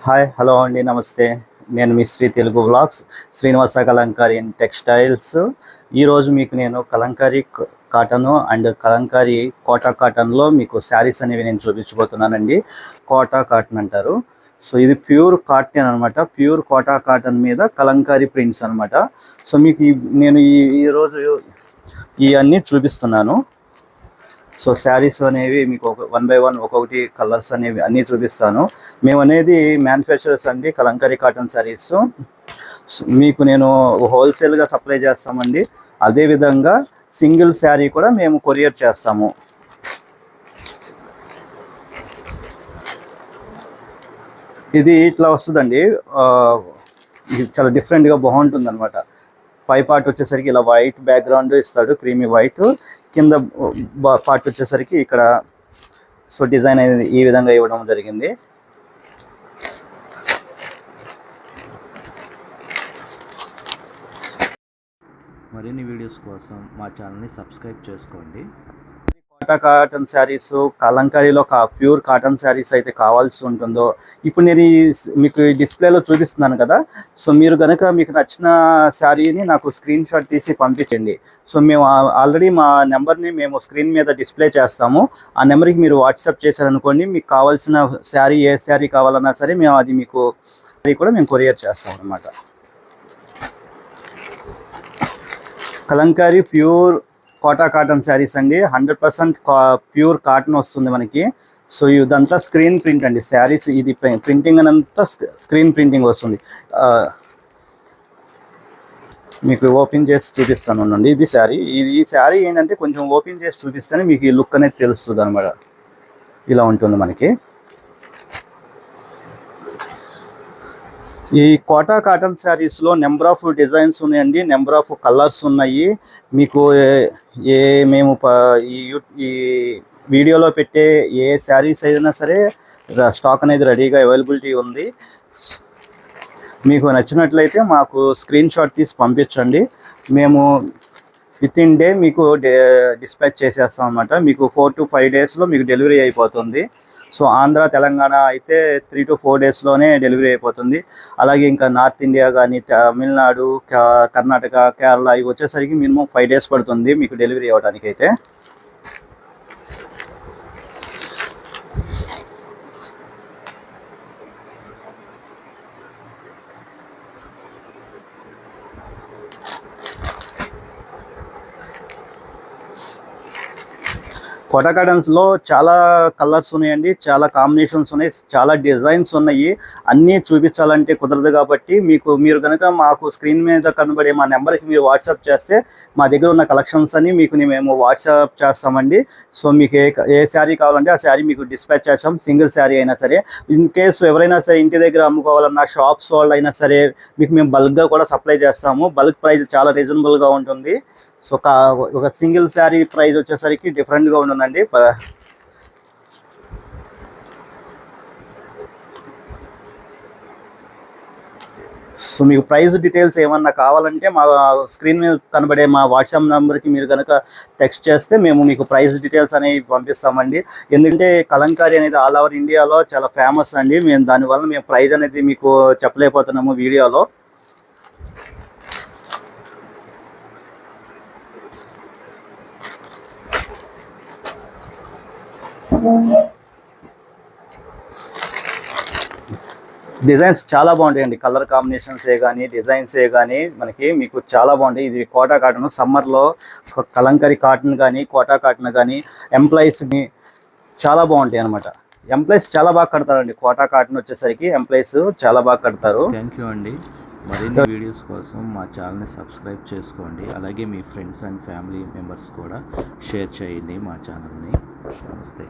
Hi hello అండి, నమస్తే. నేను మీ Sri Telugu vlogs Srinivasa Kalamkari and textiles. ఈరోజు మీకు నేను కలంకారీ కాటను అండ్ కలంకారీ కోటా కాటన్లో మీకు శారీస్ అనేవి నేను చూపించబోతున్నానండి. కోటా కాటన్ అంటారు. సో ఇది ప్యూర్ కాటన్ అనమాట. ప్యూర్ కోటా కాటన్ మీద కలంకారీ ప్రింట్స్ అనమాట. సో మీకు నేను ఈరోజు ఇవన్నీ చూపిస్తున్నాను. సో శారీస్ అనేవి మీకు వన్ బై వన్ ఒక్కొక్కటి కలర్స్ అనేవి అన్నీ చూపిస్తాను. మేము అనేది మ్యానుఫ్యాక్చరర్స్ అండి కలంకారీ కాటన్ శారీస్. మీకు నేను హోల్సేల్గా సప్లై చేస్తామండి. అదేవిధంగా సింగిల్ శారీ కూడా మేము కొరియర్ చేస్తాము. ఇది ఇట్లా వస్తుందండి. ఇది చాలా డిఫరెంట్గా బాగుంటుంది అనమాట. పై పార్ట్ వచ్చేసరికి ఇలా వైట్ బ్యాక్గ్రౌండ్ ఇస్తాడు, క్రీమీ వైట్. కింద పార్ట్ వచ్చేసరికి ఇక్కడ సో డిజైన్ అనేది ఈ విధంగా ఇవ్వడం జరిగింది. మరిన్ని వీడియోస్ కోసం మా ఛానల్ని సబ్స్క్రైబ్ చేసుకోండి. కోటా కాటన్ శారీస్ కలంకారీలో ప్యూర్ కాటన్ శారీస్ అయితే కావాల్సి ఉంటుందో ఇప్పుడు నేను మీకు డిస్ప్లేలో చూపిస్తున్నాను కదా. సో మీరు కనుక మీకు నచ్చిన శారీని నాకు స్క్రీన్ షాట్ తీసి పంపించండి. సో మేము ఆల్రెడీ మా నెంబర్ని మేము స్క్రీన్ మీద డిస్ప్లే చేస్తాము. ఆ నెంబర్కి మీరు వాట్సాప్ చేశారనుకోండి, మీకు కావాల్సిన శారీ ఏ శారీ కావాలన్నా సరే మేము అది మీకు కూడా మేము కొరియర్ చేస్తాం అన్నమాట. కలంకారీ ప్యూర్ కోటా కాటన్ శారీస్ అండి. 100% ప్యూర్ కాటన్ వస్తుంది మనకి. సో ఇదంతా స్క్రీన్ ప్రింట్ అండి శారీస్. ఇది ప్రింటింగ్ అనంతా స్క్రీన్ ప్రింటింగ్ వస్తుంది. మీకు ఓపెన్ చేసి చూపిస్తాను అండి. ఇది శారీ. ఈ శారీ ఏంటంటే కొంచెం ఓపెన్ చేసి చూపిస్తేనే మీకు ఈ లుక్ అనేది తెలుస్తుంది అనమాట. ఇలా ఉంటుంది మనకి. ఈ కోటా కాటన్ శారీస్లో నెంబర్ ఆఫ్ డిజైన్స్ ఉన్నాయండి, నెంబర్ ఆఫ్ కలర్స్ ఉన్నాయి. మీకు మేము ఈ వీడియోలో పెట్టే ఏ శారీస్ అయినా సరే స్టాక్ అనేది రెడీగా అవైలబిలిటీ ఉంది. మీకు నచ్చినట్లయితే మాకు స్క్రీన్ షాట్ తీసి పంపించండి. మేము విత్ ఇన్ డే మీకు డిస్పాచ్ చేసేస్తాం అన్నమాట. మీకు 4 to 5 డేస్లో మీకు డెలివరీ అయిపోతుంది. సో ఆంధ్ర తెలంగాణ అయితే 3 to 4 డేస్లోనే డెలివరీ అయిపోతుంది. అలాగే ఇంకా నార్త్ ఇండియా కానీ తమిళనాడు, కర్ణాటక, కేరళ ఇవి వచ్చేసరికి మినిమం 5 డేస్ పడుతుంది మీకు డెలివరీ అవ్వడానికి అయితే. కోటా కాటన్స్లో చాలా కలర్స్ ఉన్నాయండి, చాలా కాంబినేషన్స్ ఉన్నాయి, చాలా డిజైన్స్ ఉన్నాయి. అన్నీ చూపించాలంటే కుదరదు కాబట్టి మీరు కనుక మాకు స్క్రీన్ మీద కనబడే మా నెంబర్కి మీరు వాట్సాప్ చేస్తే మా దగ్గర ఉన్న కలెక్షన్స్ అన్ని మీకు మేము వాట్సాప్ చేస్తామండి. సో మీకు ఏ శారీ కావాలంటే ఆ శారీ మీకు డిస్పాచ్ చేస్తాం, సింగిల్ శారీ అయినా సరే. ఇన్ కేసు ఎవరైనా సరే ఇంటి దగ్గర అమ్ముకోవాలన్నా షాప్స్ వాళ్ళు అయినా సరే మీకు మేము బల్క్గా కూడా సప్లై చేస్తాము. బల్క్ ప్రైస్ చాలా రీజనబుల్గా ఉంటుంది. సో ఒక సింగిల్ శారీ ప్రైస్ వచ్చేసరికి డిఫరెంట్గా ఉంటుందండి. సో మీకు ప్రైస్ డీటెయిల్స్ ఏమన్నా కావాలంటే మా స్క్రీన్ మీద కనబడే మా వాట్సాప్ నెంబర్కి మీరు కనుక టెక్స్ట్ చేస్తే మేము మీకు ప్రైస్ డీటెయిల్స్ అనేవి పంపిస్తామండి. ఎందుకంటే కలంకారీ అనేది ఆల్ ఓవర్ ఇండియాలో చాలా ఫేమస్ అండి. దానివల్ల మేము ప్రైస్ అనేది మీకు చెప్పలేకపోతున్నాము వీడియోలో. డిజైన్స్ చాలా బాగుంటాయండి. కలర్ కాంబినేషన్సే కానీ డిజైన్సే కానీ మీకు చాలా బాగుంటాయి. ఇది కోటా కాటన్. సమ్మర్లో కలంకారీ కాటన్ కానీ కోటా కాటన్ కానీ ఎంప్లాయీస్ని చాలా బాగుంటాయి అనమాట. ఎంప్లాయీస్ చాలా బాగా కడతారండి. కోటా కాటన్ వచ్చేసరికి ఎంప్లాయీస్ చాలా బాగా కడతారు. థ్యాంక్ యూ అండి. మరిన్ని వీడియోస్ కోసం మా ఛానల్ని సబ్స్క్రైబ్ చేసుకోండి. అలాగే మీ ఫ్రెండ్స్ అండ్ ఫ్యామిలీ మెంబర్స్ కూడా షేర్ చేయండి మా ఛానల్ని. నమస్తే.